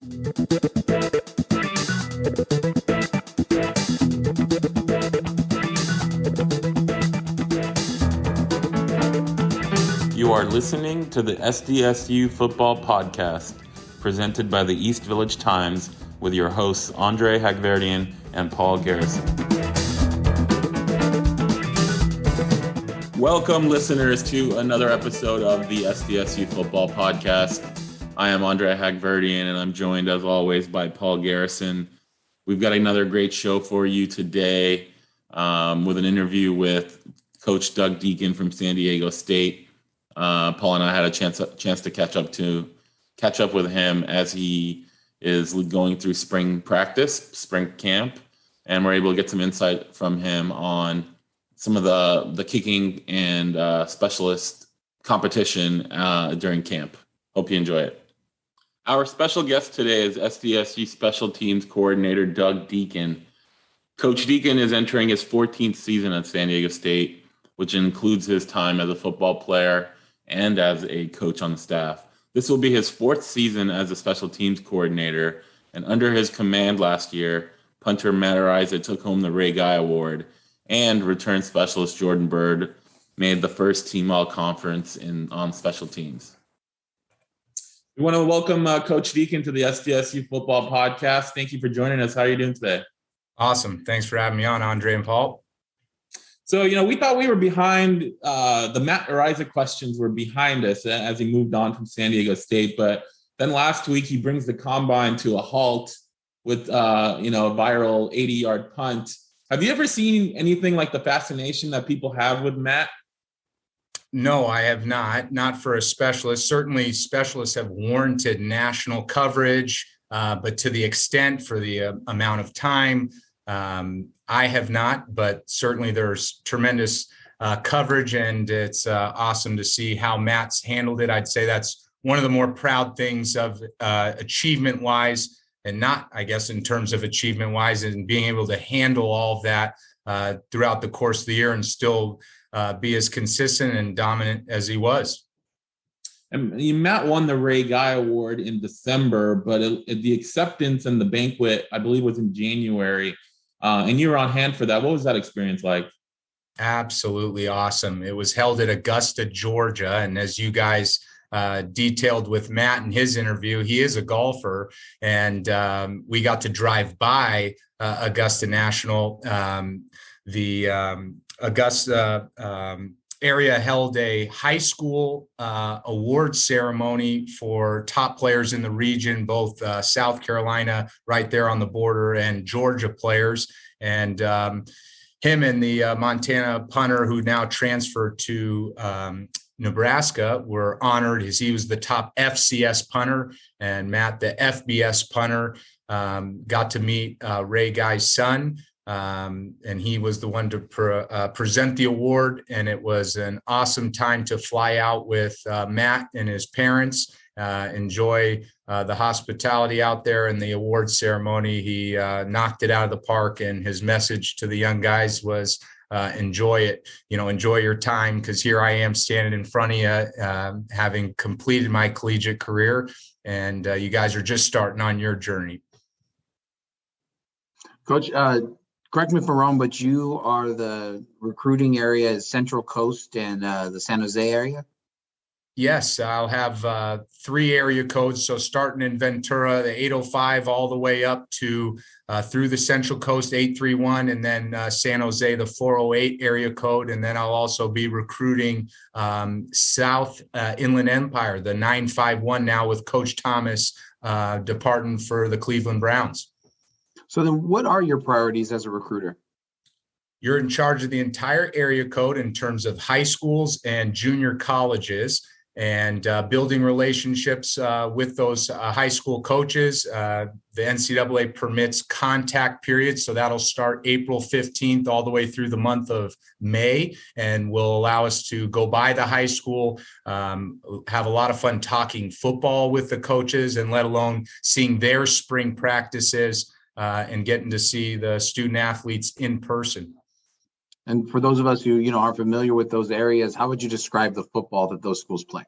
You are listening to the SDSU Football Podcast, presented by the East Village Times, with your hosts Andre Hagverdian and Paul Garrison. Welcome, listeners, to another episode of the SDSU Football Podcast. I am Andre Hagverdian, and I'm joined, as always, by Paul Garrison. We've got another great show for you today with an interview with Coach Doug Deakin from San Diego State. Paul and I had a chance to catch up with him as he is going through spring camp, and we're able to get some insight from him on some of the kicking and specialist competition during camp. Hope you enjoy it. Our special guest today is SDSU Special Teams Coordinator Doug Deakin. Coach Deakin is entering his 14th season at San Diego State, which includes his time as a football player and as a coach on the staff. This will be his fourth season as a special teams coordinator, and under his command last year, punter Matt Ariza took home the Ray Guy Award, and return specialist Jordan Byrd made the first team all-conference on special teams. We want to welcome Coach Deakin to the SDSU Football Podcast. Thank you for joining us. How are you doing today? Awesome. Thanks for having me on, Andre and Paul. So, we thought we were behind. The Matt Ariza questions were behind us as he moved on from San Diego State. But then last week, he brings the combine to a halt with, a viral 80-yard punt. Have you ever seen anything like the fascination that people have with Matt? No, I have not for a specialist. Certainly specialists have warranted national coverage, but to the extent for the amount of time, I have not, but certainly there's tremendous coverage, and it's awesome to see how Matt's handled it. I'd say that's one of the more proud things of achievement-wise, and not, I guess, in terms of achievement-wise, and being able to handle all of that throughout the course of the year and still be as consistent and dominant as he was. And Matt won the Ray Guy Award in December, but the acceptance and the banquet, I believe, was in January. And you were on hand for that. What was that experience like? Absolutely awesome. It was held at Augusta, Georgia. And as you guys detailed with Matt in his interview, he is a golfer. And we got to drive by Augusta National. The Augusta area held a high school award ceremony for top players in the region, both South Carolina right there on the border and Georgia players. And him and the Montana punter who now transferred to Nebraska were honored as he was the top FCS punter, and Matt, the FBS punter, got to meet Ray Guy's son. And he was the one to present the award, and it was an awesome time to fly out with Matt and his parents, enjoy the hospitality out there and the award ceremony. He knocked it out of the park, and his message to the young guys was enjoy it, enjoy your time, because here I am standing in front of you, having completed my collegiate career, and you guys are just starting on your journey. Coach, correct me if I'm wrong, but you are the recruiting area is Central Coast and the San Jose area? Yes, I'll have 3 area codes. So starting in Ventura, the 805 all the way up to through the Central Coast 831, and then San Jose, the 408 area code. And then I'll also be recruiting South Inland Empire, the 951 now with Coach Thomas departing for the Cleveland Browns. So then what are your priorities as a recruiter? You're in charge of the entire area code in terms of high schools and junior colleges, and building relationships with those high school coaches. The NCAA permits contact periods, so that'll start April 15th all the way through the month of May, and will allow us to go by the high school, have a lot of fun talking football with the coaches, and let alone seeing their spring practices and getting to see the student athletes in person. And for those of us who, aren't familiar with those areas, how would you describe the football that those schools play?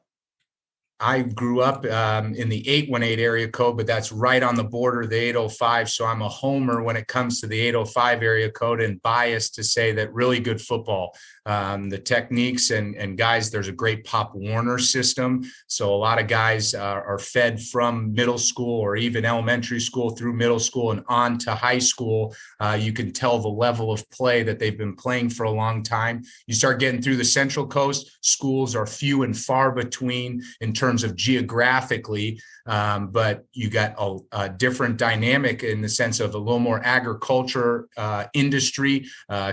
I grew up in the 818 area code, but that's right on the border of the 805. So I'm a homer when it comes to the 805 area code, and biased to say that really good football. The techniques and guys, there's a great Pop Warner system. So a lot of guys are fed from middle school or even elementary school through middle school and on to high school. You can tell the level of play that they've been playing for a long time. You start getting through the Central Coast, schools are few and far between in terms of geographically, but you got a different dynamic in the sense of a little more agriculture industry.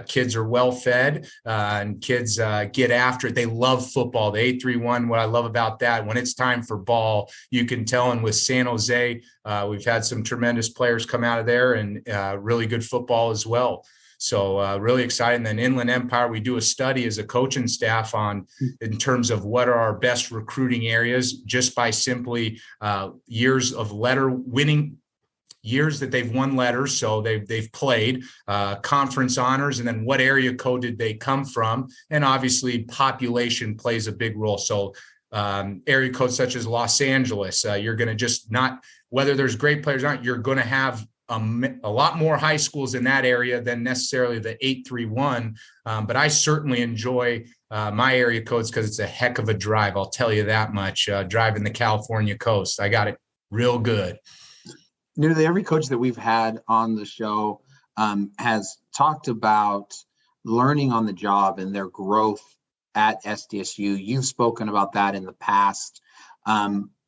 Kids are well fed and kids get after it. They love football. The 831, what I love about that, when it's time for ball, you can tell. And with San Jose, we've had some tremendous players come out of there and really good football as well. So really exciting. Then Inland Empire, we do a study as a coaching staff on in terms of what are our best recruiting areas, just by simply years of letter winning, years that they've won letters. So they've played conference honors, and then what area code did they come from? And obviously population plays a big role. So area codes such as Los Angeles, you're going to just not, whether there's great players or not, you're going to have a lot more high schools in that area than necessarily the 831. But I certainly enjoy my area codes because it's a heck of a drive. I'll tell you that much. Driving the California coast, I got it real good. Nearly every coach that we've had on the show has talked about learning on the job and their growth at SDSU. You've spoken about that in the past.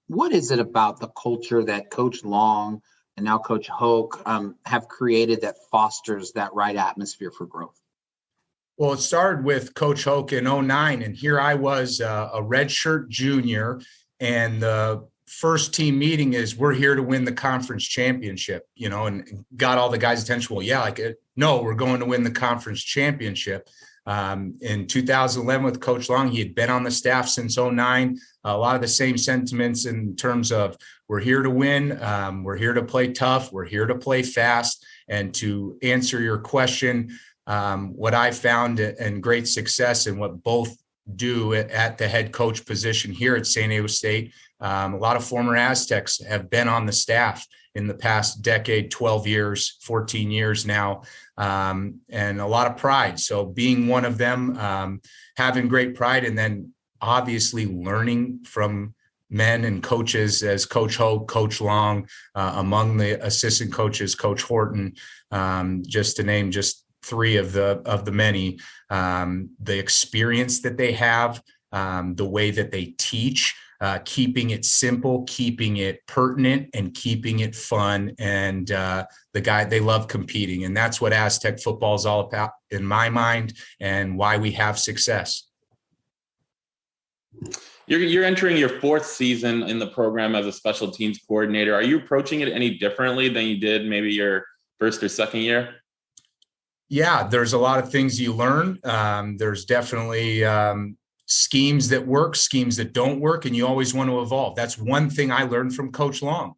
What is it about the culture that Coach Long and now Coach Hoke have created that fosters that right atmosphere for growth? Well, it started with Coach Hoke in 2009, and here I was a redshirt junior, and the first team meeting is, we're here to win the conference championship, and got all the guys' attention. Well, yeah, no, we're going to win the conference championship. In 2011 with Coach Long, he had been on the staff since 2009. A lot of the same sentiments in terms of, we're here to win. We're here to play tough. We're here to play fast. And to answer your question, what I found and great success in what both do at the head coach position here at San Diego State, a lot of former Aztecs have been on the staff in the past decade, 12 years, 14 years now, and a lot of pride. So being one of them, having great pride, and then obviously learning from men and coaches as Coach Hoke, Coach Long, among the assistant coaches, Coach Horton, just to name just three of the many, the experience that they have, the way that they teach, keeping it simple, keeping it pertinent, and keeping it fun. And they love competing. And that's what Aztec football is all about in my mind, and why we have success. You're entering your fourth season in the program as a special teams coordinator. Are you approaching it any differently than you did maybe your first or second year? Yeah, there's a lot of things you learn. There's definitely schemes that work, schemes that don't work, and you always want to evolve. That's one thing I learned from Coach Long.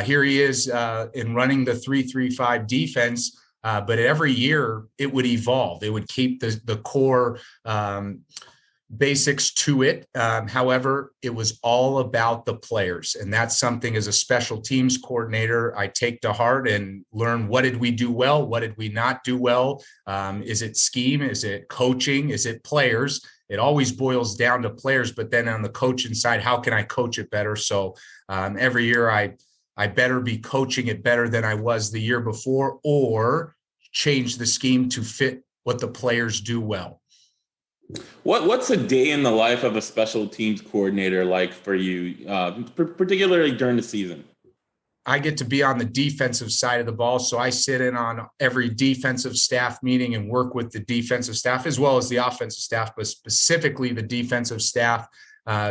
Here he is in running the 3-3-5 defense, but every year it would evolve. It would keep the core basics to it. However, it was all about the players. And that's something as a special teams coordinator, I take to heart and learn, what did we do well? What did we not do well? Is it scheme? Is it coaching? Is it players? It always boils down to players, but then on the coaching side, how can I coach it better? So every year I better be coaching it better than I was the year before, or change the scheme to fit what the players do well. What's a day in the life of a special teams coordinator like for you, particularly during the season? I get to be on the defensive side of the ball, so I sit in on every defensive staff meeting and work with the defensive staff as well as the offensive staff, but specifically the defensive staff.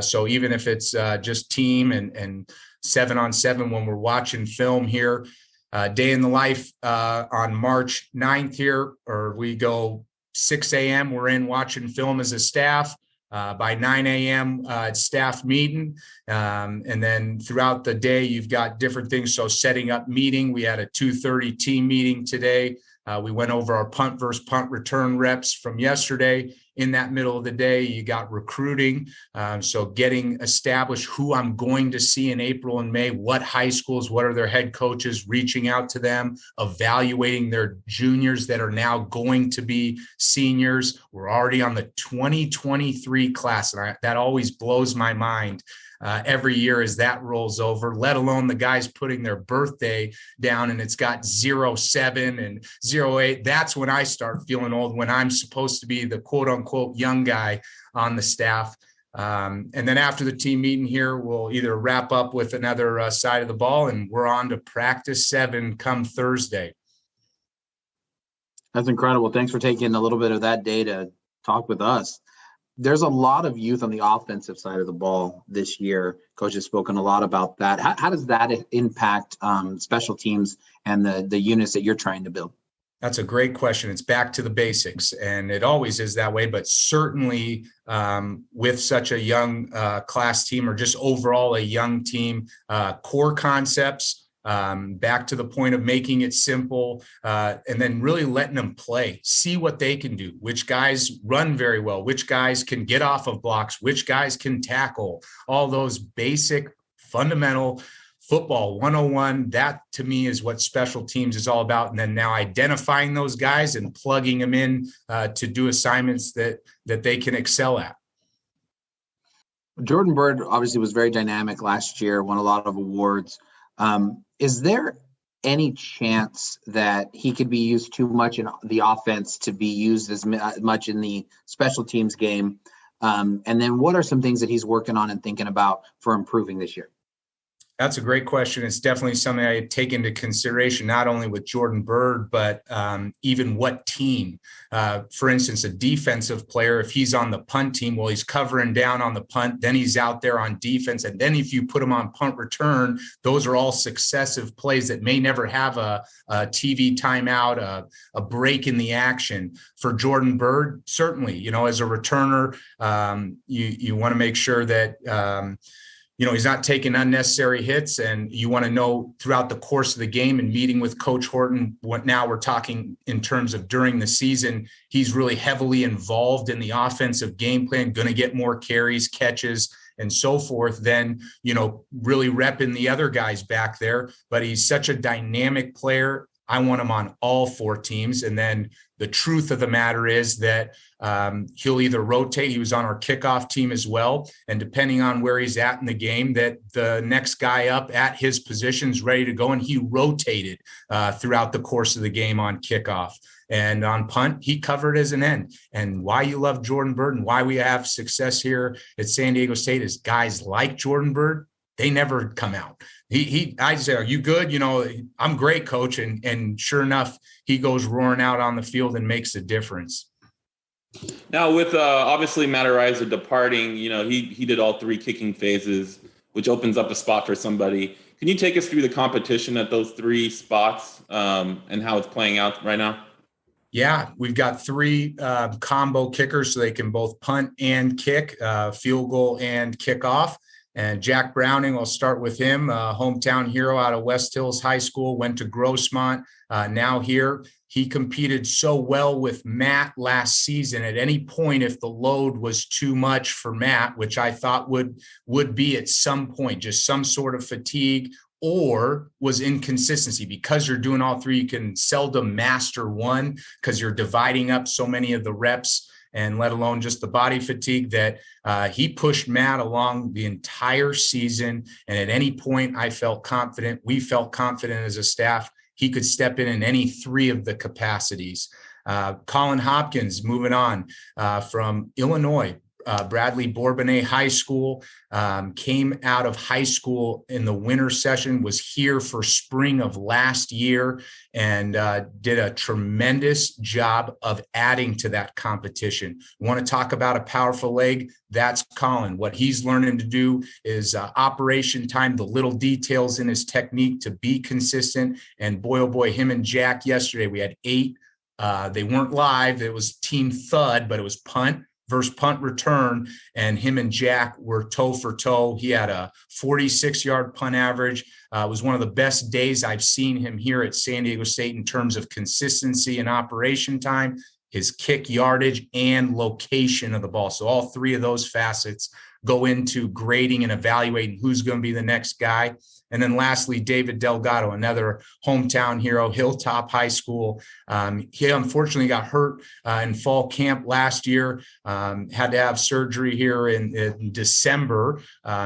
So even if it's just team and 7-on-7 when we're watching film here, day in the life on March 9th here, or we go 6 a.m. we're in watching film as a staff. By 9 a.m. It's staff meeting. And then throughout the day, you've got different things. So setting up meeting, we had a 2:30 team meeting today. We went over our punt versus punt return reps from yesterday. In that middle of the day, you got recruiting. So getting established who I'm going to see in April and May, what high schools, what are their head coaches, reaching out to them, evaluating their juniors that are now going to be seniors. We're already on the 2023 class, and that always blows my mind. Every year as that rolls over, let alone the guys putting their birthday down and it's got 07 and 08. That's when I start feeling old, when I'm supposed to be the quote unquote young guy on the staff. And then after the team meeting here, we'll either wrap up with another side of the ball and we're on to practice 7 come Thursday. That's incredible. Thanks for taking a little bit of that day to talk with us. There's a lot of youth on the offensive side of the ball this year. Coach has spoken a lot about that. How does that impact special teams and the units that you're trying to build? That's a great question. It's back to the basics, and it always is that way, but certainly with such a young class team or just overall a young team, core concepts, back to the point of making it simple, and then really letting them play, see what they can do, which guys run very well, which guys can get off of blocks, which guys can tackle, all those basic fundamental football 101. That to me is what special teams is all about. And then now identifying those guys and plugging them in to do assignments that they can excel at. Jordan Byrd obviously was very dynamic last year, won a lot of awards. Is there any chance that he could be used too much in the offense to be used as much in the special teams game? And then what are some things that he's working on and thinking about for improving this year? That's a great question. It's definitely something I take into consideration, not only with Jordan Byrd, but even what team. For instance, a defensive player, if he's on the punt team, well, he's covering down on the punt, then he's out there on defense. And then if you put him on punt return, those are all successive plays that may never have a TV timeout, a break in the action. For Jordan Byrd, certainly, as a returner, you want to make sure that he's not taking unnecessary hits, and you want to know throughout the course of the game and meeting with Coach Horton, what now we're talking in terms of during the season, he's really heavily involved in the offensive game plan, going to get more carries, catches, and so forth, then, really repping the other guys back there. But he's such a dynamic player. I want him on all 4 teams. And then the truth of the matter is that he'll either rotate. He was on our kickoff team as well. And depending on where he's at in the game, that the next guy up at his position is ready to go. And he rotated throughout the course of the game on kickoff. And on punt, he covered as an end. And why you love Jordan Byrd and why we have success here at San Diego State is guys like Jordan Byrd, they never come out. I say, are you good? I'm great, coach. And sure enough, he goes roaring out on the field and makes a difference. Now with obviously Matt Ariza departing, he did all 3 kicking phases, which opens up a spot for somebody. Can you take us through the competition at those 3 spots and how it's playing out right now? Yeah, we've got 3 combo kickers, so they can both punt and kick, field goal and kickoff. And Jack Browning, I'll start with him, hometown hero out of West Hills High School, went to Grossmont, now here. He competed so well with Matt last season. At any point, if the load was too much for Matt, which I thought would be at some point, just some sort of fatigue or was inconsistency. Because you're doing all 3, you can seldom master one because you're dividing up so many of the reps, and let alone just the body fatigue, that he pushed Matt along the entire season. And at any point, we felt confident as a staff, he could step in any 3 of the capacities. Colin Hopkins, moving on from Illinois, Bradley Bourbonnais High School, came out of high school in the winter session, was here for spring of last year, and did a tremendous job of adding to that competition. Want to talk about a powerful leg? That's Colin. What he's learning to do is operation time, the little details in his technique to be consistent. And boy, oh boy, him and Jack yesterday, we had 8. They weren't live. It was team thud, but it was punt, versus punt return, and him and Jack were toe for toe. He had a 46-yard punt average. It was one of the best days I've seen him here at San Diego State in terms of consistency and operation time, his kick yardage, and location of the ball. So all three of those facets go into grading and evaluating who's going to be the next guy. And then lastly, David Delgado, another hometown hero, Hilltop High School. He unfortunately got hurt in fall camp last year, had to have surgery here in December.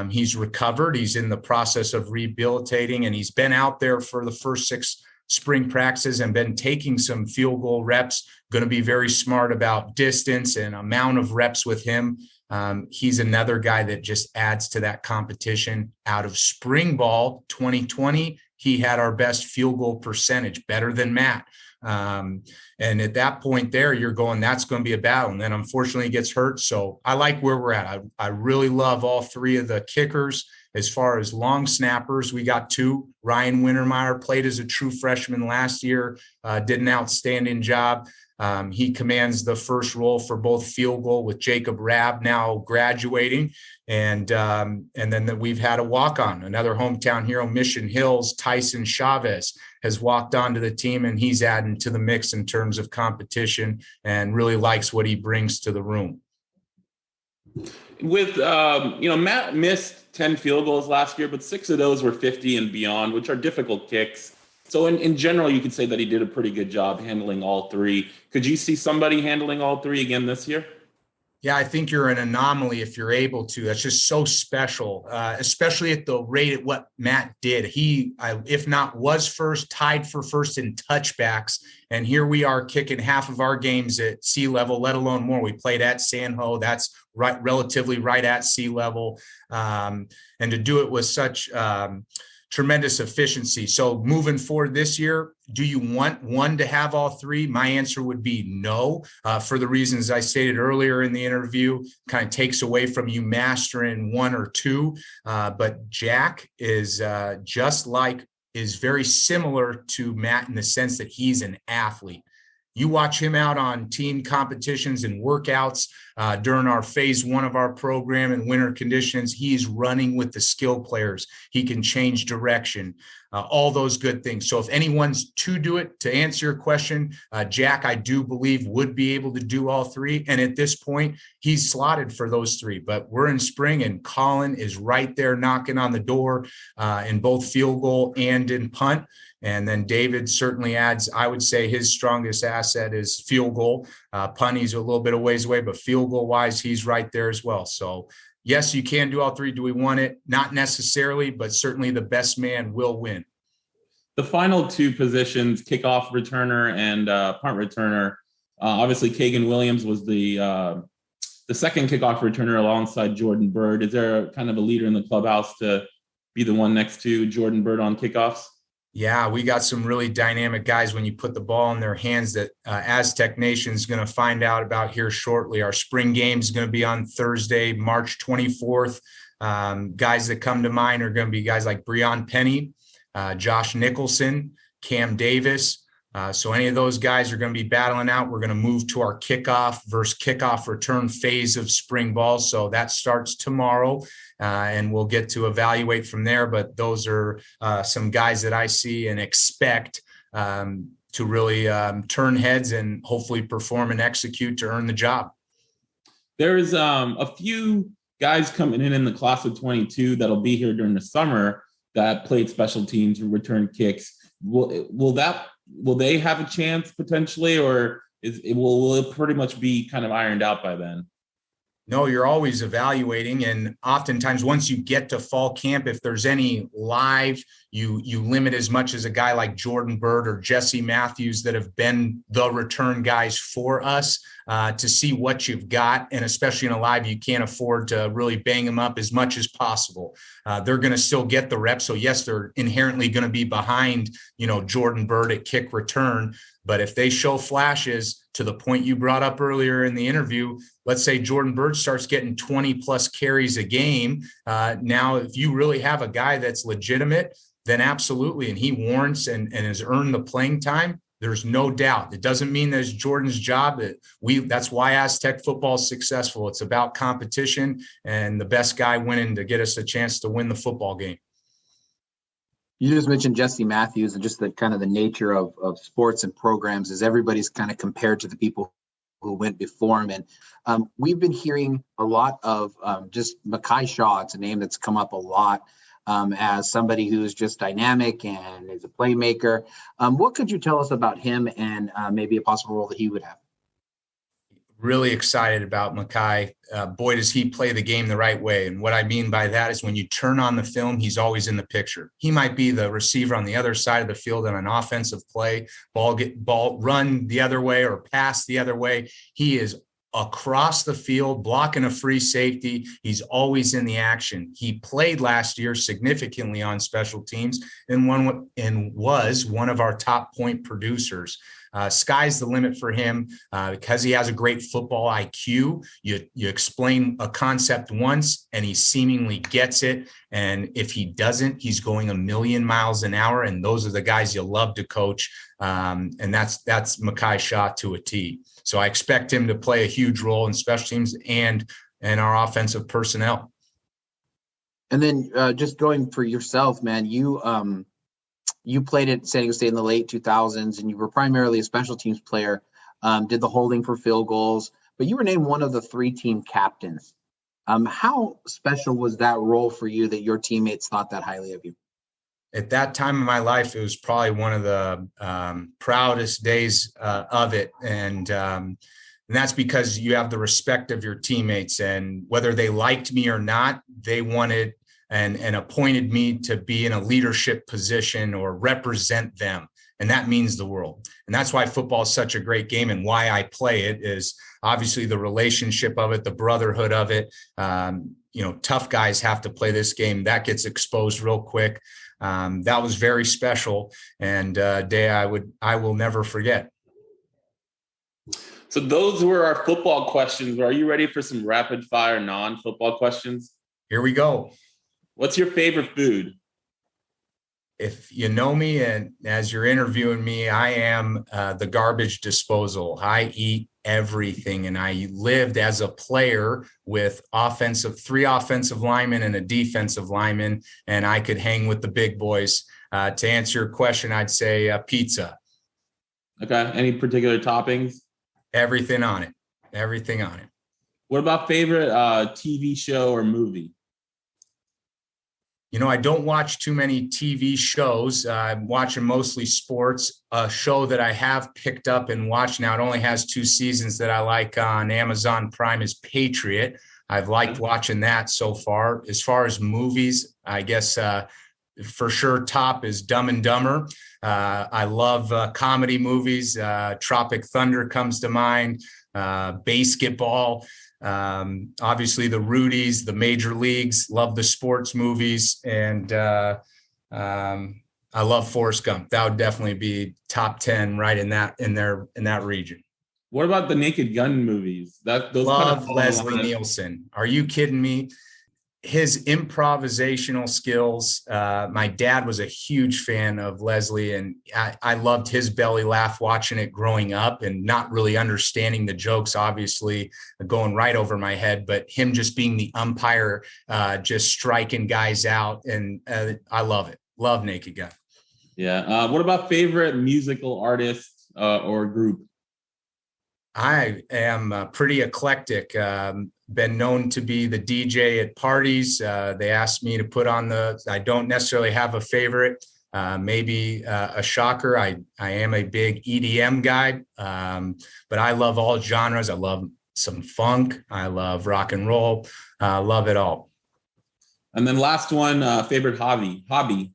He's recovered. He's in the process of rehabilitating, and he's been out there for the first 6 spring practices and been taking some field goal reps. Going to be very smart about distance and amount of reps with him. He's another guy that just adds to that competition. Out of spring ball 2020, he had our best field goal percentage, better than Matt. And at that point there, you're going, that's going to be a battle. And then unfortunately he gets hurt. So I like where we're at. I really love all three of the kickers. As far as long snappers, we got 2. Ryan Wintermeyer played as a true freshman last year, did an outstanding job. He commands the first role for both field goal with Jacob Rabb now graduating. And then we've had a walk-on, another hometown hero, Mission Hills, Tyson Chavez has walked onto the team, and he's adding to the mix in terms of competition and really likes what he brings to the room. With, Matt missed 10 field goals last year, but 6 of those were 50 and beyond, which are difficult kicks. So in general, you could say that he did a pretty good job handling all 3. Could you see somebody handling all 3 again this year? Yeah, I think you're an anomaly if you're able to. That's just so special, especially at the rate at what Matt did. He, if not was first, tied for first in touchbacks. And here we are kicking half of our games at sea level, let alone more. We played at San Ho. That's relatively right at sea level. And to do it with such tremendous efficiency. So moving forward this year, do you want one to have all 3? My answer would be no, for the reasons I stated earlier in the interview. Kind of takes away from you mastering 1 or 2. But Jack is is very similar to Matt in the sense that he's an athlete. You watch him out on team competitions and workouts during our phase 1 of our program in winter conditions. He's running with the skill players. He can change direction, all those good things. So if anyone's to do it, to answer your question, Jack, I do believe would be able to do all 3. And at this point, he's slotted for those 3. But we're in spring, and Colin is right there knocking on the door in both field goal and in punt. And then David certainly adds, I would say his strongest asset is field goal. Punt, he's a little bit of ways away, but field goal wise, he's right there as well. So yes, you can do all 3. Do we want it? Not necessarily, but certainly the best man will win. The final 2 positions, kickoff returner and punt returner. Obviously, Kagan Williams was the second kickoff returner alongside Jordan Byrd. Is there kind of a leader in the clubhouse to be the one next to Jordan Byrd on kickoffs? Yeah, we got some really dynamic guys when you put the ball in their hands that Aztec Nation is going to find out about here shortly. Our spring game is going to be on Thursday, March 24th. Guys that come to mind are going to be guys like Breon Penny, Josh Nicholson, Cam Davis. So any of those guys are going to be battling out. We're going to move to our kickoff versus kickoff return phase of spring ball. So that starts tomorrow. And we'll get to evaluate from there. But those are some guys that I see and expect to really turn heads and hopefully perform and execute to earn the job. There's a few guys coming in the class of 22 that'll be here during the summer that played special teams and return kicks. Will they have a chance potentially, or will it pretty much be kind of ironed out by then? No, you're always evaluating. And oftentimes once you get to fall camp, if there's any live, you limit as much as a guy like Jordan Byrd or Jesse Matthews that have been the return guys for us to see what you've got. And especially in a live, you can't afford to really bang them up as much as possible. They're going to still get the reps. So yes, they're inherently going to be behind, Jordan Byrd at kick return. But if they show flashes, to the point you brought up earlier in the interview, let's say Jordan Byrd starts getting 20 plus carries a game. Now, if you really have a guy that's legitimate, then absolutely. And he warrants and has earned the playing time, There's no doubt. It doesn't mean that it's Jordan's job. That's why Aztec football is successful. It's about competition and the best guy winning to get us a chance to win the football game. You just mentioned Jesse Matthews and just the kind of the nature of sports and programs is everybody's kind of compared to the people who went before him. And we've been hearing a lot of just Mekhi Shaw. It's a name that's come up a lot as somebody who's just dynamic and is a playmaker. What could you tell us about him and maybe a possible role that he would have? Really excited about Mekhi. Boy, does he play the game the right way. And what I mean by that is when you turn on the film, he's always in the picture. He might be the receiver on the other side of the field on an offensive play, ball run the other way or pass the other way. He is across the field, blocking a free safety. He's always in the action. He played last year significantly on special teams and was one of our top point producers. Sky's the limit for him because he has a great football IQ. You explain a concept once and he seemingly gets it. And if he doesn't, he's going a million miles an hour. And those are the guys you love to coach. And that's Mekhi Shaw to a T. So I expect him to play a huge role in special teams and our offensive personnel. And then just going for yourself, man, you played at San Diego State in the late 2000s, and you were primarily a special teams player, did the holding for field goals, but you were named one of the 3 team captains. How special was that role for you that your teammates thought that highly of you? At that time in my life, it was probably one of the proudest days of it. And that's because you have the respect of your teammates, and whether they liked me or not, they wanted and appointed me to be in a leadership position or represent them. And that means the world. And that's why football is such a great game, and why I play it is obviously the relationship of it, the brotherhood of it. Tough guys have to play this game. That gets exposed real quick. That was very special, and a day I will never forget. So those were our football questions. Are you ready for some rapid fire non-football questions? Here we go. What's your favorite food? If you know me and as you're interviewing me, I am the garbage disposal. I eat everything, and I lived as a player with 3 offensive linemen and a defensive lineman, and I could hang with the big boys. To answer your question, I'd say pizza. Okay. Any particular toppings? Everything on it. Everything on it. What about favorite TV show or movie? I don't watch too many TV shows. I'm watching mostly sports. A show that I have picked up and watched now, it only has 2 seasons that I like on Amazon Prime, is Patriot. I've liked watching that so far. As far as movies, I guess for sure top is Dumb and Dumber. I love comedy movies. Tropic Thunder comes to mind. Basketball. Obviously the Rudies, the Major Leagues, love the sports movies. And I love Forrest Gump. That would definitely be top 10 right in that region. What about the Naked Gun movies? Those love kind of Leslie Nielsen. Are you kidding me? His improvisational skills. My dad was a huge fan of Leslie, and I loved his belly laugh watching it growing up and not really understanding the jokes, obviously going right over my head, but him just being the umpire, just striking guys out. And I love it. Love Naked Gun. Yeah. What about favorite musical artist or group? I am pretty eclectic. Been known to be the DJ at parties. They asked me to put on I don't necessarily have a favorite, maybe a shocker. I am a big EDM guy, but I love all genres. I love some funk. I love rock and roll. Love it all. And then last one, favorite hobby.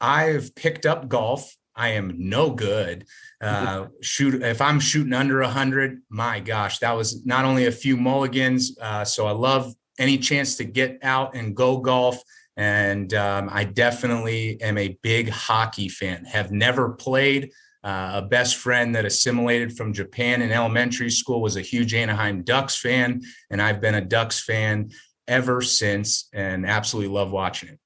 I've picked up golf. I am no good. If I'm shooting under 100, my gosh, that was not only a few mulligans. So I love any chance to get out and go golf. And I definitely am a big hockey fan. Have never played. A best friend that assimilated from Japan in elementary school was a huge Anaheim Ducks fan. And I've been a Ducks fan ever since and absolutely love watching it.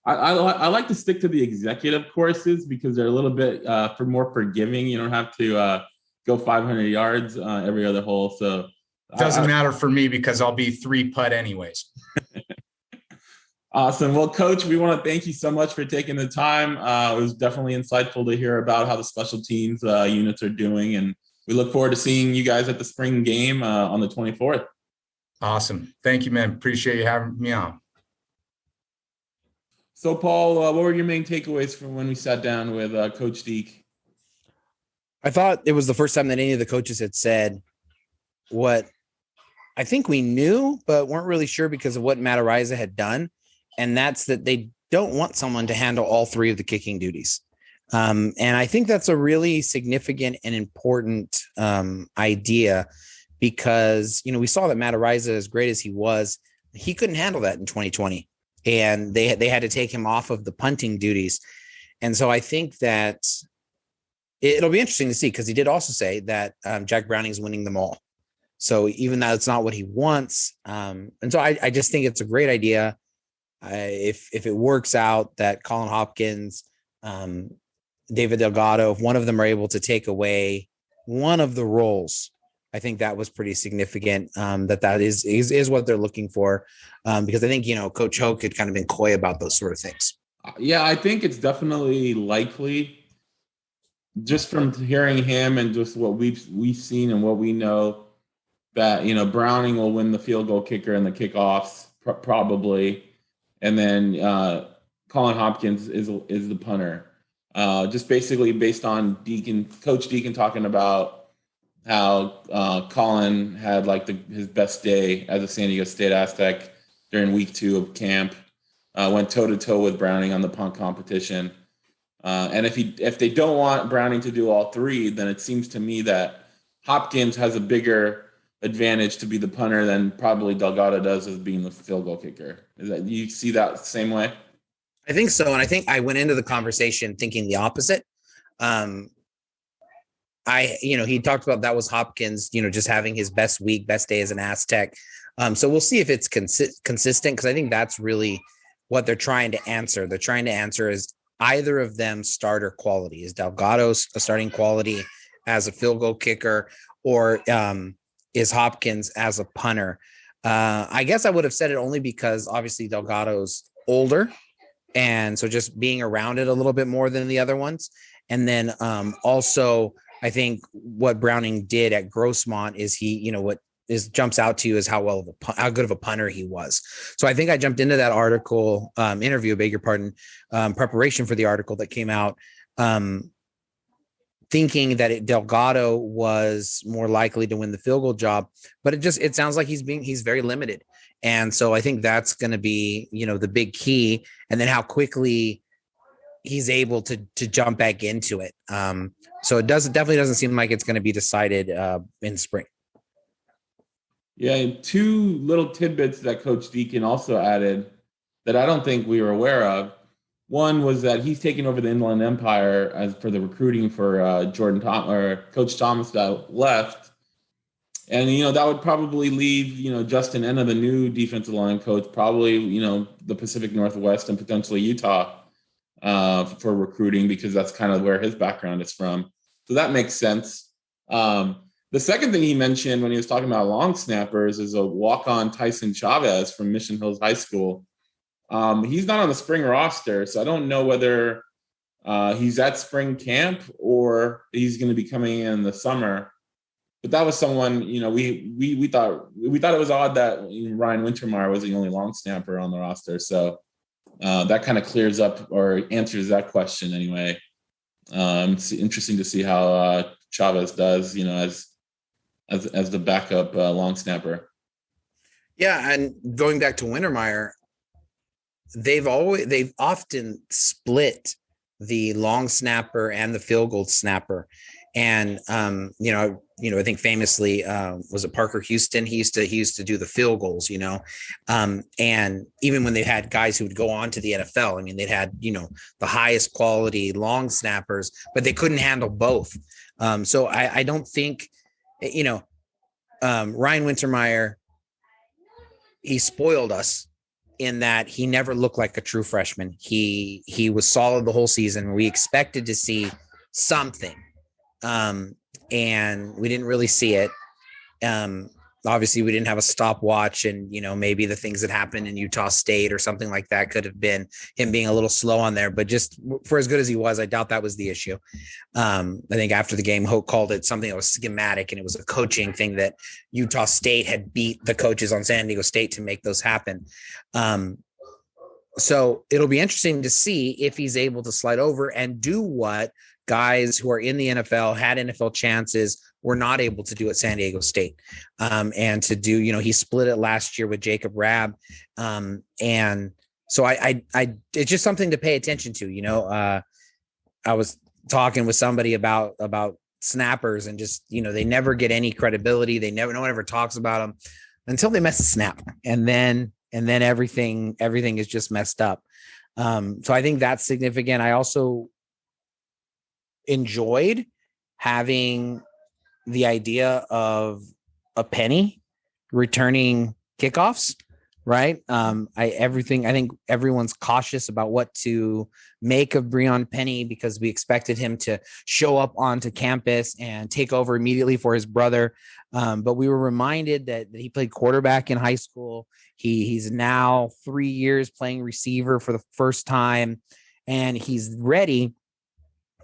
I like to stick to the executive courses because they're a little bit for more forgiving. You don't have to go 500 yards every other hole. So doesn't matter for me because I'll be 3-putt anyways. Awesome. Well, Coach, we want to thank you so much for taking the time. It was definitely insightful to hear about how the special teams units are doing. And we look forward to seeing you guys at the spring game on the 24th. Awesome. Thank you, man. Appreciate you having me on. So, Paul, what were your main takeaways from when we sat down with Coach Deak? I thought it was the first time that any of the coaches had said what I think we knew, but weren't really sure because of what Matt Ariza had done. And that's that they don't want someone to handle all three of the kicking duties. And I think that's a really significant and important idea because, we saw that Matt Ariza, as great as he was, he couldn't handle that in 2020. And they had to take him off of the punting duties. And so I think that it'll be interesting to see because he did also say that Jack Browning's winning them all. So even though it's not what he wants. And so I just think it's a great idea. If it works out that Colin Hopkins, David Delgado, if one of them are able to take away one of the roles, I think that was pretty significant. That is what they're looking for, because I think Coach Hoke had kind of been coy about those sort of things. Yeah, I think it's definitely likely, just from hearing him and just what we've seen and what we know, that Browning will win the field goal kicker and the kickoffs probably. And then Colin Hopkins is the punter. Just basically based on Coach Deakin talking about how Colin had his best day as a San Diego State Aztec during week 2 of camp. Went toe-to-toe with Browning on the punt competition. And if they don't want Browning to do all three, then it seems to me that Hopkins has a bigger advantage to be the punter than probably Delgado does as being the field goal kicker. You see that the same way? I think so. And I think I went into the conversation thinking the opposite. He talked about that was Hopkins, just having his best week, best day as an Aztec. So we'll see if it's consistent, because I think that's really what they're trying to answer. They're trying to answer is either of them starter quality. Is Delgado's a starting quality as a field goal kicker, or is Hopkins as a punter? I guess I would have said it only because obviously Delgado's older. And so just being around it a little bit more than the other ones. And then also I think what Browning did at Grossmont is jumps out to you is how good of a punter he was. So I think I jumped into that article preparation for the article that came out, thinking that Delgado was more likely to win the field goal job, but it sounds like he's very limited. And so I think that's going to be, the big key, and then how quickly he's able to jump back into it. So it definitely doesn't seem like it's going to be decided in spring. Yeah. And 2 little tidbits that Coach Deakin also added that I don't think we were aware of. One was that he's taking over the Inland Empire as for the recruiting for Coach Thomas that left. And, that would probably leave, Justin Enna, the new defensive line coach, probably, the Pacific Northwest and potentially Utah for recruiting, because that's kind of where his background is from. So that makes sense. The second thing he mentioned when he was talking about long snappers is a walk-on Tyson Chavez from Mission Hills High School. He's not on the spring roster, so I don't know whether he's at spring camp or he's going to be coming in the summer. But that was someone, we thought it was odd that Ryan Wintermeyer was the only long snapper on the roster. So that kind of clears up or answers that question anyway. It's interesting to see how Chavez does, as the backup long snapper. Yeah, and going back to Wintermeyer, they've often split the long snapper and the field goal snapper. And I think famously was it Parker Houston? He used to do the field goals, and even when they had guys who would go on to the NFL, they'd had the highest quality long snappers, but they couldn't handle both. So I don't think Ryan Wintermeyer, he spoiled us in that he never looked like a true freshman. He was solid the whole season. We expected to see something, and we didn't really see it. Obviously, we didn't have a stopwatch, and maybe the things that happened in Utah State or something like that could have been him being a little slow on there. But just for as good as he was, I doubt that was the issue. I think after the game, Hoke called it something that was schematic, and it was a coaching thing that Utah State had beat the coaches on San Diego State to make those happen. So it'll be interesting to see if he's able to slide over and do what guys who are in the NFL, had NFL chances, were not able to do at San Diego State. And to do, he split it last year with Jacob Rabb. And so I it's just something to pay attention to. I was talking with somebody about snappers, and just, they never get any credibility. No one ever talks about them until they mess a snap. And then everything is just messed up. So I think that's significant. I also enjoyed having the idea of a Penny returning kickoffs, right? I think everyone's cautious about what to make of Breon Penny, because we expected him to show up onto campus and take over immediately for his brother. But we were reminded that he played quarterback in high school. He's now 3 years playing receiver for the first time, and he's ready.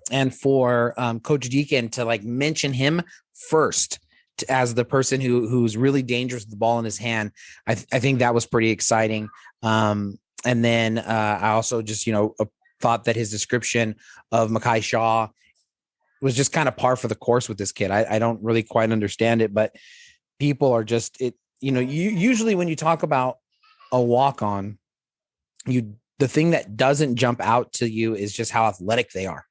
And for Coach Deakin to mention him first as the person who's really dangerous with the ball in his hand, I think that was pretty exciting. And then I also just thought that his description of Mekhi Shaw was just kind of par for the course with this kid. I don't really quite understand it, but people are just usually when you talk about a walk-on, the thing that doesn't jump out to you is just how athletic they are.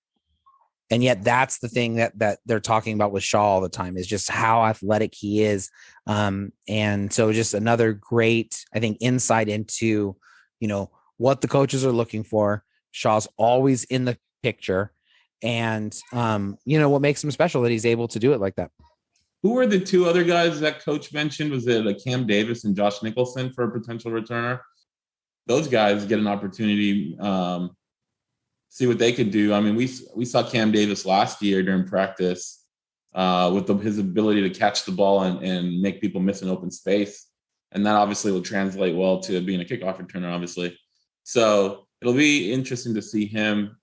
And yet that's the thing that they're talking about with Shaw all the time, is just how athletic he is. And so just another great, I think, insight into, what the coaches are looking for. Shaw's always in the picture, and what makes him special, that he's able to do it like that. Who were the two other guys that Coach mentioned? Was it Cam Davis and Josh Nicholson for a potential returner? Those guys get an opportunity, see what they could do. I mean, we saw Cam Davis last year during practice with his ability to catch the ball and make people miss an open space. And that obviously will translate well to being a kickoff returner, obviously. So it'll be interesting to see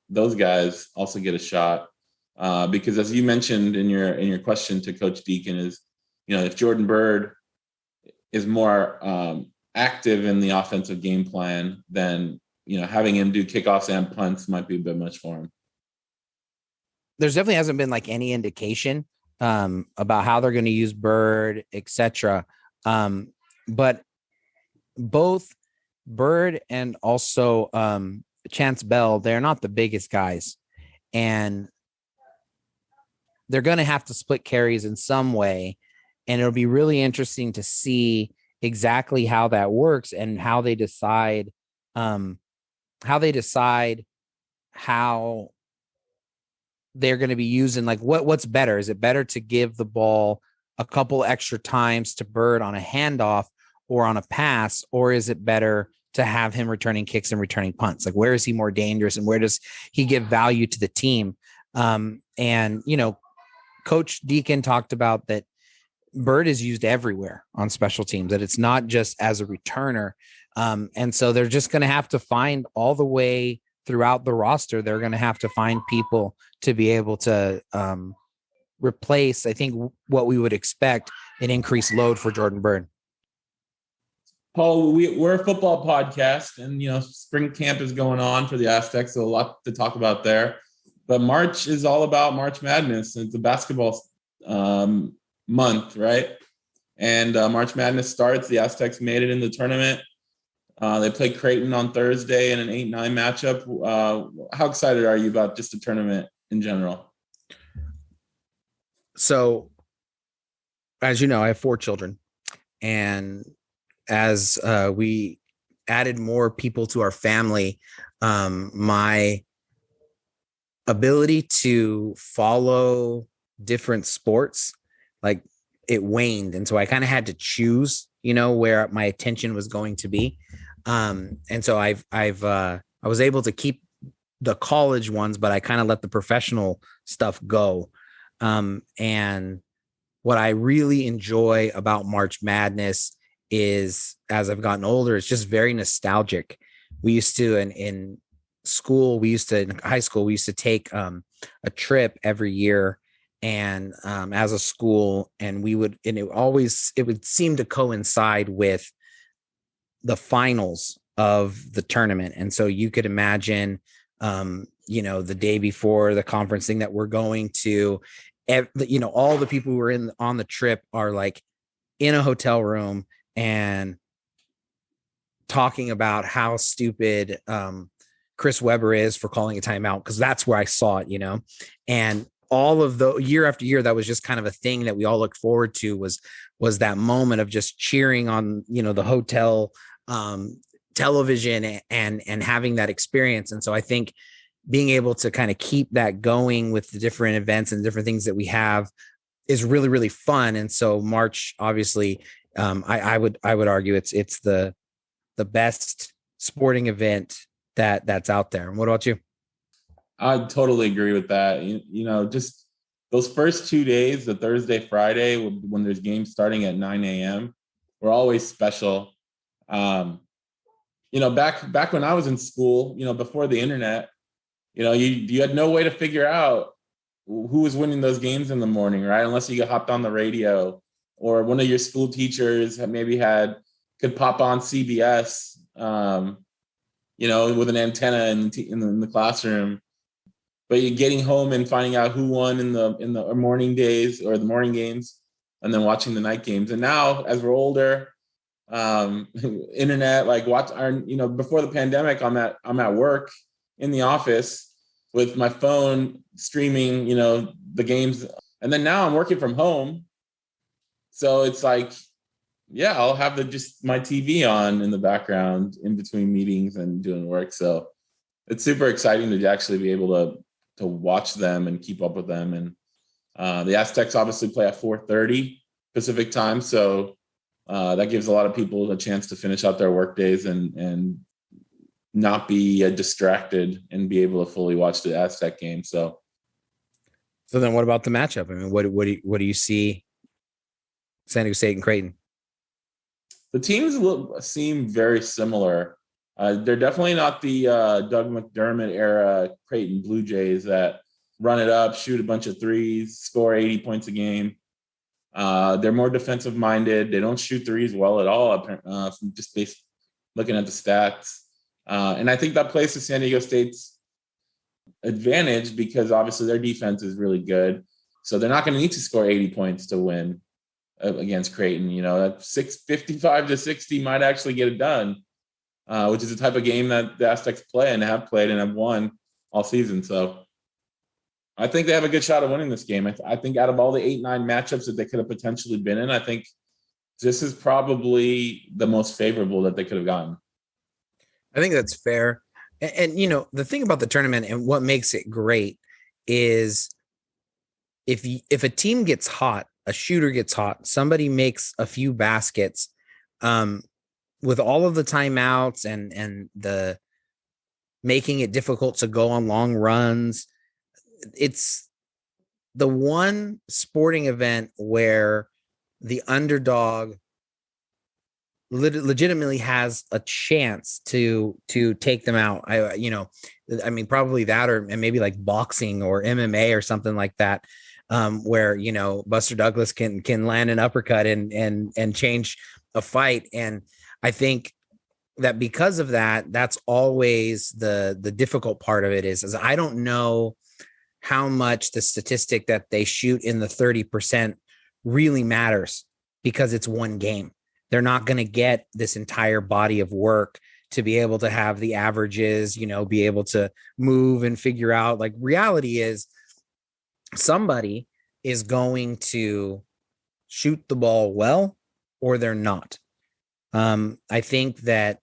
those guys also get a shot. Because as you mentioned in your question to Coach Deakin, is, if Jordan Byrd is more active in the offensive game plan, then having him do kickoffs and punts might be a bit much for him. There's definitely hasn't been any indication about how they're going to use Byrd, etc. But both Byrd and also Chance Bell, they're not the biggest guys, and they're going to have to split carries in some way. And it'll be really interesting to see exactly how that works and how they decide how they're going to be using, what's better. Is it better to give the ball a couple extra times to Byrd on a handoff or on a pass, or is it better to have him returning kicks and returning punts? Where is he more dangerous, and where does he give value to the team? And Coach Deakin talked about that Byrd is used everywhere on special teams, that it's not just as a returner. And so they're just going to have to find all the way throughout the roster. They're going to have to find people to be able to replace, I think, what we would expect, an increased load for Jordan Byrd. Paul, we're a football podcast, and, spring camp is going on for the Aztecs, so a lot to talk about there. But March is all about March Madness. It's a basketball month, right? And March Madness starts. The Aztecs made it in the tournament. They played Creighton on Thursday in an 8-9 matchup. How excited are you about just the tournament in general? So, as you know, I have 4 children. And as we added more people to our family, my ability to follow different sports, it waned. And so I kind of had to choose, where my attention was going to be. And so I was able to keep the college ones, but I kind of let the professional stuff go. And what I really enjoy about March Madness is, as I've gotten older, it's just very nostalgic. We used to, in school, in high school, we used to take a trip every year, and as a school, and it would seem to coincide with the finals of the tournament. And so you could imagine, the day before the conference thing that we're going to, all the people who were on the trip are like in a hotel room and talking about how stupid Chris Webber is for calling a timeout, because that's where I saw it, and all of the year after year, that was just kind of a thing that we all looked forward to, was that moment of just cheering on, the hotel television and having that experience. And so I think being able to kind of keep that going with the different events and different things that we have is really, really fun. And so March, obviously, I would argue it's the best sporting event that's out there. And what about you? I totally agree with that. Just those first 2 days, the Thursday, Friday, when there's games starting at 9 a.m., were always special. Back when I was in school, before the internet, you had no way to figure out who was winning those games in the morning, right? Unless you hopped on the radio, or one of your school teachers could pop on CBS, with an antenna in the classroom. But you're getting home and finding out who won in the morning days or the morning games, and then watching the night games. And now, as we're older, internet, before the pandemic, I'm at work in the office with my phone streaming, the games. And then now I'm working from home. So it's like, yeah, I'll have my TV on in the background in between meetings and doing work. So it's super exciting to actually be able to watch them and keep up with them. And the Aztecs obviously play at 4:30 Pacific time. So that gives a lot of people a chance to finish out their work days and not be distracted and be able to fully watch the Aztec game. So then what about the matchup? I mean, what do you see San Diego State and Creighton? The teams seem very similar. They're definitely not the Doug McDermott era Creighton Blue Jays that run it up, shoot a bunch of threes, score 80 points a game. They're more defensive minded. They don't shoot threes well at all, from just looking at the stats. And I think that plays to San Diego State's advantage, because obviously their defense is really good. So they're not going to need to score 80 points to win against Creighton. That 55 to 60 might actually get it done, which is the type of game that the Aztecs play and have played and have won all season. So I think they have a good shot of winning this game. I think out of all the 8-9 matchups that they could have potentially been in, I think this is probably the most favorable that they could have gotten. I think that's fair. And the thing about the tournament and what makes it great is if a team gets hot, a shooter gets hot, somebody makes a few baskets, with all of the timeouts and the making it difficult to go on long runs, it's the one sporting event where the underdog legitimately has a chance to take them out. I mean, probably that, and maybe like boxing or MMA or something like that, where, Buster Douglas can land an uppercut and change a fight. And I think that because of that, that's always the difficult part of it is I don't know how much the statistic that they shoot in the 30% really matters, because it's one game. They're not going to get this entire body of work to be able to have the averages, be able to move and figure out. Like, reality is somebody is going to shoot the ball well, or they're not. I think that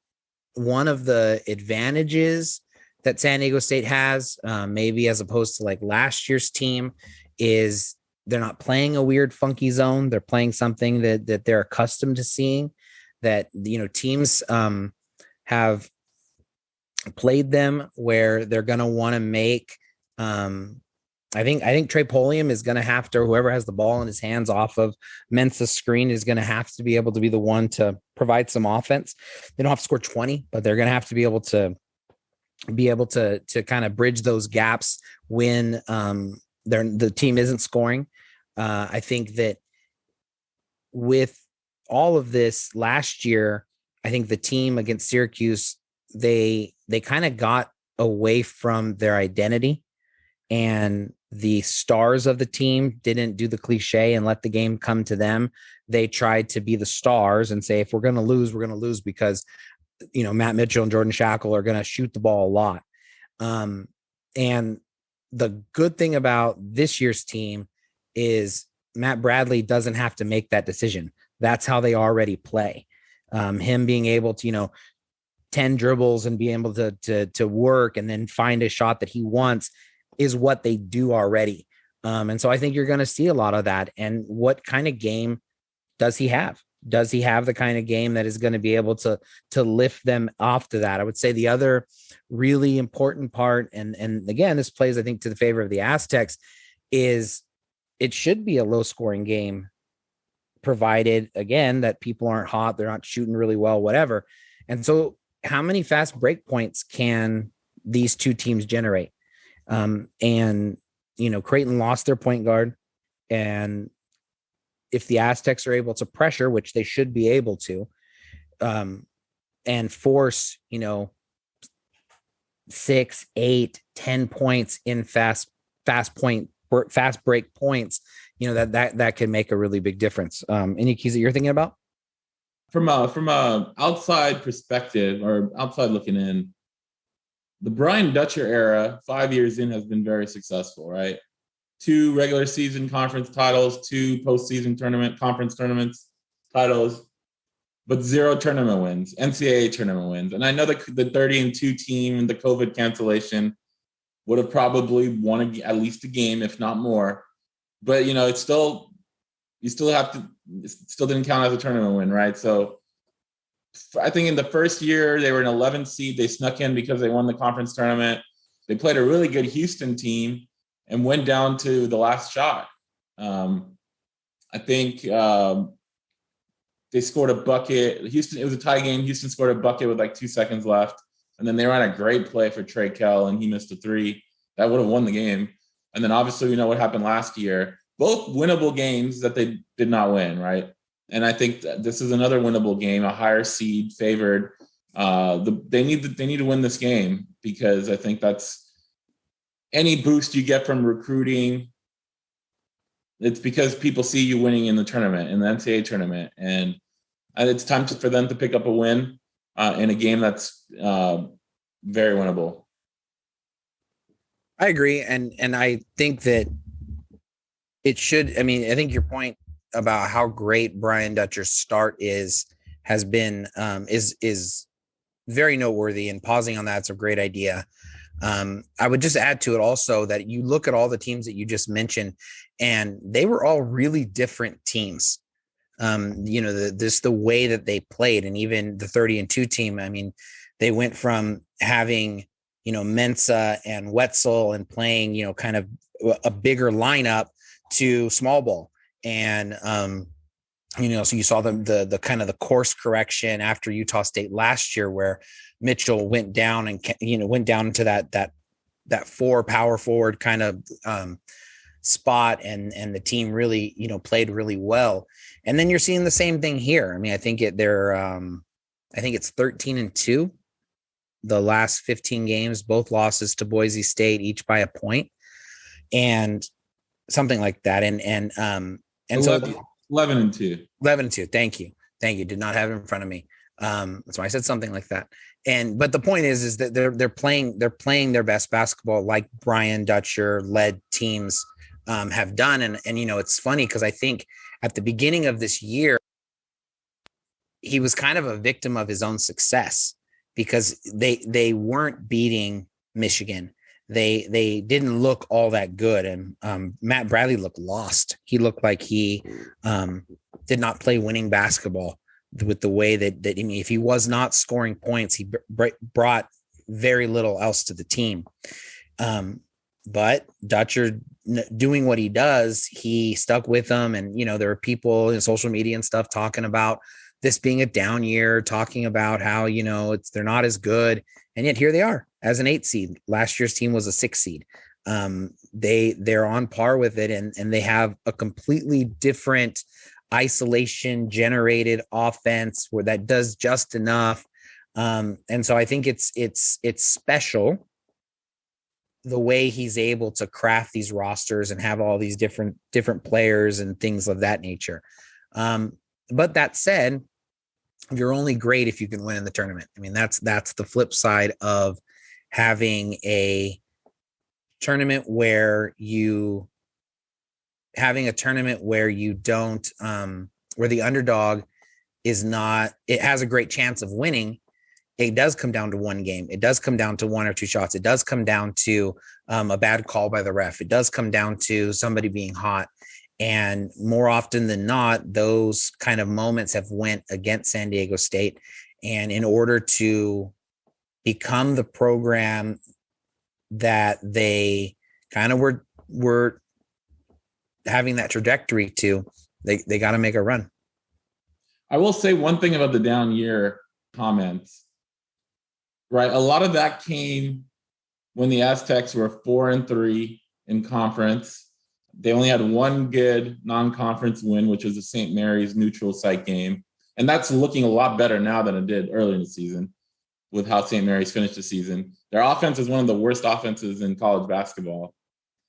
one of the advantages that San Diego State has, maybe as opposed to like last year's team, is they're not playing a weird, funky zone. They're playing something that they're accustomed to seeing, that, teams have played them where they're going to want to make, I think Trey Polium is going to have to, whoever has the ball in his hands off of Mensah's screen is going to have to be able to be the one to provide some offense. They don't have to score 20, but they're going to have to be able to kind of bridge those gaps when the team isn't scoring. I think that with all of this last year, I think the team against Syracuse, they kind of got away from their identity, and the stars of the team didn't do the cliche and let the game come to them. They tried to be the stars and say, if we're going to lose, we're going to lose because, Matt Mitchell and Jordan Shackle are going to shoot the ball a lot. And the good thing about this year's team is Matt Bradley doesn't have to make that decision. That's how they already play. Him being able to, 10 dribbles and being able to work and then find a shot that he wants is what they do already. And so I think you're going to see a lot of that. And what kind of game does he have? Does he have the kind of game that is going to be able to lift them off to that? I would say the other really important part, and again, this plays, I think, to the favor of the Aztecs, is it should be a low scoring game, provided, again, that people aren't hot, they're not shooting really well, whatever. And so how many fast break points can these two teams generate? And Creighton lost their point guard, and if the Aztecs are able to pressure, which they should be able to, and force, 6, 8, 10 points in fast break points, that can make a really big difference. Any keys that you're thinking about? From a outside perspective or outside looking in, the Brian Dutcher era, 5 years in, has been very successful, right? 2 regular season conference titles, 2 postseason conference tournaments titles, but 0 tournament wins, NCAA tournament wins. And I know that the 30-2 team and the COVID cancellation would have probably won at least a game, if not more. But, it still didn't count as a tournament win, right? So I think in the first year, they were an 11 seed. They snuck in because they won the conference tournament. They played a really good Houston team and went down to the last shot. I think they scored a bucket. Houston, it was a tie game. Houston scored a bucket with like 2 seconds left. And then they ran a great play for Trey Kell, and he missed a 3. That would have won the game. And then obviously we know what happened last year. Both winnable games that they did not win, right? And I think that this is another winnable game, a higher seed favored. They need to win this game, because I think that's any boost you get from recruiting. It's because people see you winning in the tournament, in the NCAA tournament, and it's time for them to pick up a win in a game that's very winnable. I agree, and I think that it should. I mean, I think your point about how great Brian Dutcher's start has been is very noteworthy, and pausing on that's a great idea. I would just add to it also that you look at all the teams that you just mentioned, and they were all really different teams. The way that they played, and even the 30-2 team. I mean, they went from having, Mensah and Wetzel and playing, kind of a bigger lineup to small ball. And, so you saw the kind of the course correction after Utah State last year, where Mitchell went down and, went down into that 4 power forward kind of spot, and the team really, played really well. And then you're seeing the same thing here. I mean, I think it's 13-2, the last 15 games, both losses to Boise State, each by a point, and something like that. And 11-2. 11-2. Thank you. Did not have it in front of me. That's why I said something like that. But the point is that they're playing their best basketball, like Brian Dutcher led teams have done. And it's funny because I think at the beginning of this year, he was kind of a victim of his own success, because they weren't beating Michigan. They didn't look all that good. And Matt Bradley looked lost. He looked like he did not play winning basketball. with the way that I mean, if he was not scoring points, he brought very little else to the team. But Dutcher doing what he does, he stuck with them. And, there are people in social media and stuff talking about this being a down year, talking about how, they're not as good. And yet here they are as an 8 seed. Last year's team was a 6 seed. They're on par with it, and they have a completely different isolation generated offense where that does just enough. And so I think it's special the way he's able to craft these rosters and have all these different players and things of that nature. But that said, you're only great if you can win in the tournament. I mean, that's the flip side of having a tournament where you don't, where the underdog is not, it has a great chance of winning. It does come down to one game. It does come down to 1 or 2 shots. It does come down to a bad call by the ref. It does come down to somebody being hot. And more often than not, those kind of moments have went against San Diego State. And in order to become the program that they kind of were having that trajectory to, they got to make a run. I will say one thing about the down year comments, right? A lot of that came when the Aztecs were 4-3 in conference. They only had one good non-conference win, which was the St. Mary's neutral site game. And that's looking a lot better now than it did early in the season with how St. Mary's finished the season. Their offense is one of the worst offenses in college basketball.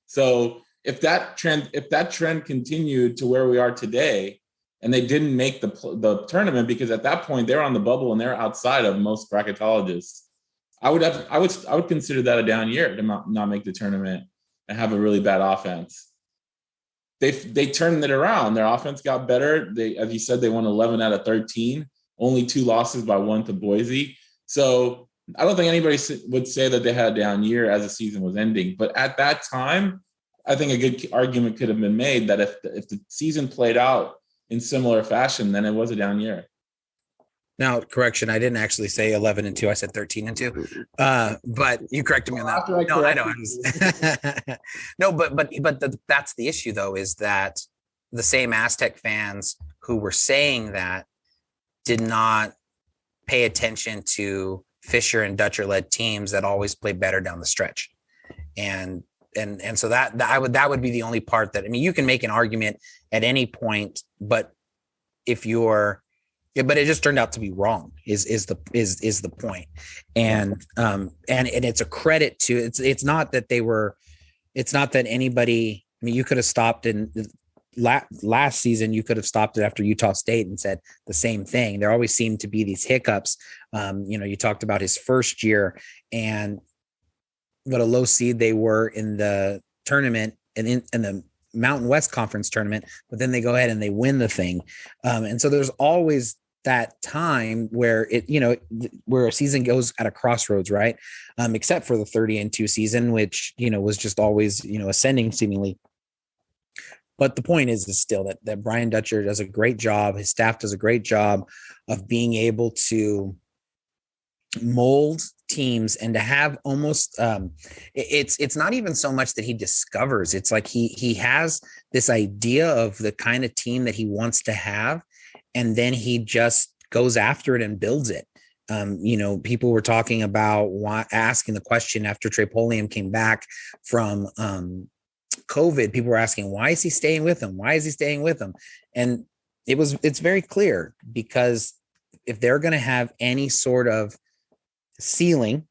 So if that trend continued to where we are today, and they didn't make the tournament because at that point they're on the bubble and they're outside of most bracketologists, I would consider that a down year to not make the tournament and have a really bad offense. They turned it around. Their offense got better. They, as you said, they won 11 out of 13, only 2 losses by 1 to Boise. So I don't think anybody would say that they had a down year as the season was ending. But at that time, I think a good argument could have been made that if the season played out in similar fashion, then it was a down year. Now, correction, I didn't actually say 11-2. I said 13-2. But you corrected me on that. No, I know. No, but that's the issue, though, is that the same Aztec fans who were saying that did not pay attention to Fisher and Dutcher-led teams that always play better down the stretch. And so that would be the only part that, I mean, you can make an argument at any point, but but it just turned out to be wrong is the point. And it's a credit to, it's not that anybody, I mean, you could have stopped in last season, you could have stopped it after Utah State and said the same thing. There always seemed to be these hiccups. You talked about his first year and what a low seed they were in the tournament and in the Mountain West Conference tournament, but then they go ahead and they win the thing. And so there's always that time where where a season goes at a crossroads, right? Except for the 30-2 season, which, was just always, ascending seemingly. But the point is still that Brian Dutcher does a great job. His staff does a great job of being able to mold teams and to have almost it's not even so much that he discovers. It's like he has this idea of the kind of team that he wants to have, and then he just goes after it and builds it. People were talking about asking the question after Trey Polium came back from COVID. People were asking, why is he staying with them? Why is he staying with them? And it's very clear, because if they're going to have any sort of ceiling,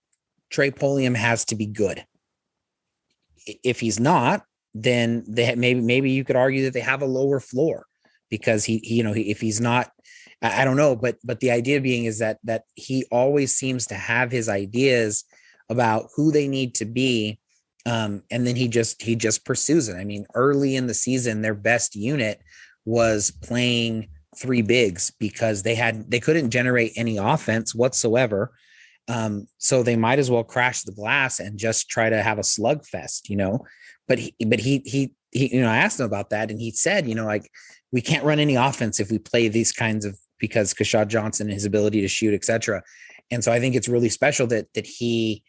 Trey Polium has to be good. If he's not, then they maybe you could argue that they have a lower floor, because if he's not, I don't know, but the idea being is that he always seems to have his ideas about who they need to be, and then he just pursues it. I mean, early in the season, their best unit was playing 3 bigs because they couldn't generate any offense whatsoever. So they might as well crash the glass and just try to have a slugfest, but he I asked him about that, and he said, like, we can't run any offense if we play these kinds of because Kashad Johnson and his ability to shoot, etc. And so I think it's really special that he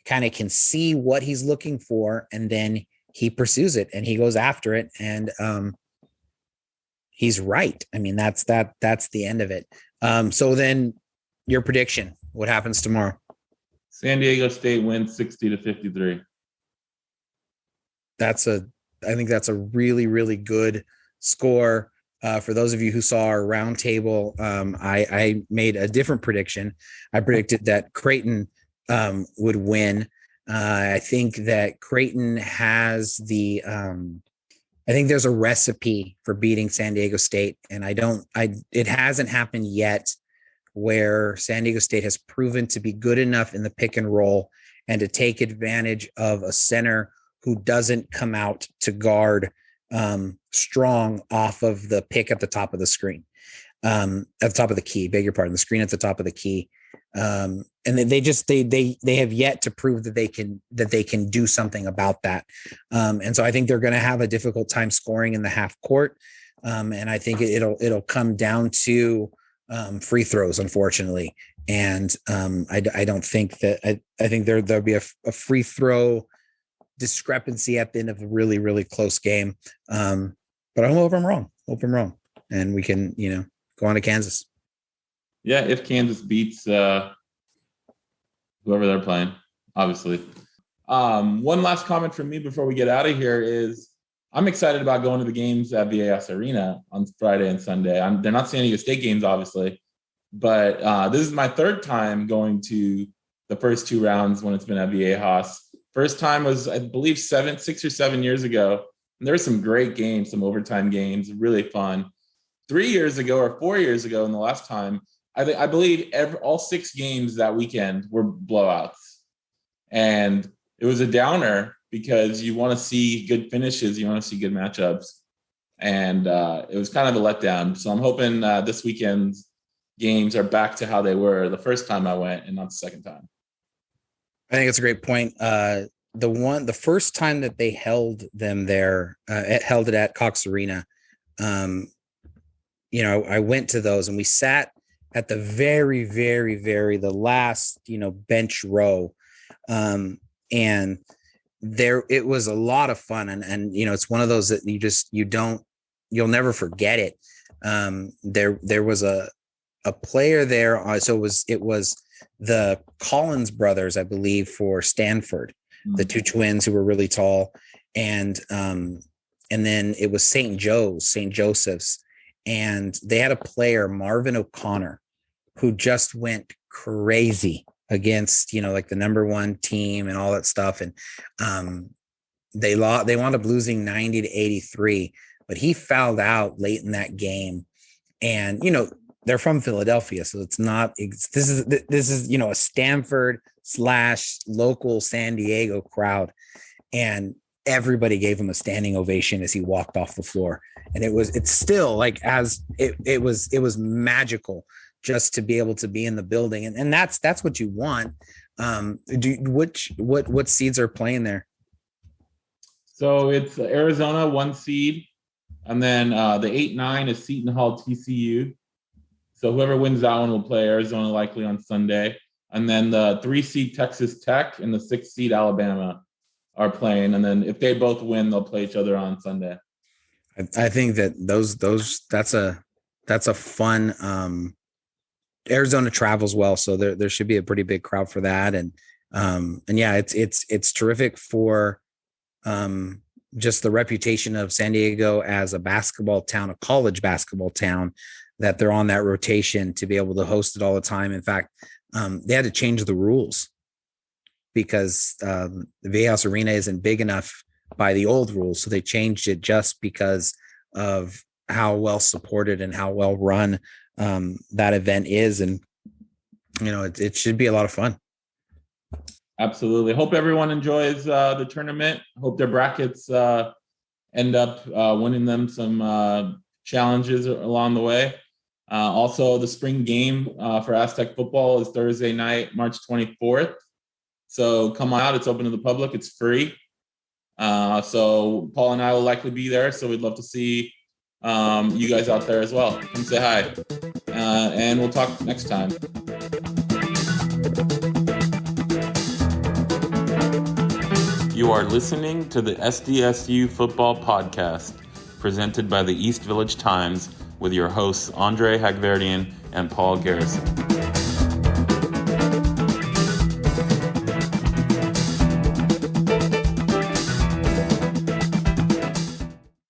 kind of can see what he's looking for, and then he pursues it and he goes after it. And he's right. I mean, that's the end of it. So then your prediction, what happens tomorrow? San Diego State wins 60-53. I think that's a really, really good score. For those of you who saw our roundtable, I made a different prediction. I predicted that Creighton would win. I think that Creighton has I think there's a recipe for beating San Diego State, and it hasn't happened yet where San Diego State has proven to be good enough in the pick and roll and to take advantage of a center who doesn't come out to guard strong off of the pick at the top of the screen, at the top of the key, beg your pardon, the screen at the top of the key. And they have yet to prove that they can do something about that. And so I think they're going to have a difficult time scoring in the half court. And I think it'll come down to free throws, unfortunately. And I don't think that I think there'll be a free throw discrepancy at the end of a really, really close game. But I hope I'm wrong. And we can, go on to Kansas. Yeah, if Kansas beats whoever they're playing, obviously. One last comment from me before we get out of here is I'm excited about going to the games at VAS Arena on Friday and Sunday. They're not San Diego State games, obviously, but this is my third time going to the first two rounds when it's been at Viejas. First time was, I believe, 6 or 7 years ago. And there were some great games, some overtime games, really fun. 3 years ago or 4 years ago, and the last time, I believe all 6 games that weekend were blowouts. And it was a downer because you want to see good finishes. You want to see good matchups. And it was kind of a letdown. So I'm hoping this weekend's games are back to how they were the first time I went and not the second time. I think it's a great point. The first time that they held them there, held it at Cox Arena, I went to those and we sat at the very, very, very the last, bench row. And it was a lot of fun. And it's one of those that you'll never forget it. There was a player there. So it was the Collins brothers, I believe, for Stanford, the two twins who were really tall. And then it was St. Joseph's. And they had a player, Marvin O'Connor, who just went crazy against, like the number one team and all that stuff. And they wound up losing 90-83, but he fouled out late in that game. And, they're from Philadelphia. So this is a Stanford / local San Diego crowd. And everybody gave him a standing ovation as he walked off the floor. And it's still like, it was magical just to be able to be in the building. And that's what you want. What seeds are playing there? So it's Arizona 1 seed. And then the 8-9 is Seton Hall TCU. So whoever wins that one will play Arizona likely on Sunday. And then the 3 seed Texas Tech and the 6 seed Alabama are playing. And then if they both win, they'll play each other on Sunday. I think that that's a fun. Arizona travels well, so there should be a pretty big crowd for that. And yeah, it's terrific for just the reputation of San Diego as a basketball town, a college basketball town, that they're on that rotation to be able to host it all the time. In fact, they had to change the rules because the Viejas Arena isn't big enough by the old rules. So they changed it just because of how well supported and how well run that event is. And, it should be a lot of fun. Absolutely. Hope everyone enjoys the tournament. Hope their brackets end up winning them some challenges along the way. Also, the spring game for Aztec football is Thursday night, March 24th. So come on out. It's open to the public. It's free. So Paul and I will likely be there. So we'd love to see you guys out there as well. Come say hi. And we'll talk next time. You are listening to the SDSU Football Podcast, presented by the East Village Times, with your hosts Andre Hagverdian and Paul Garrison.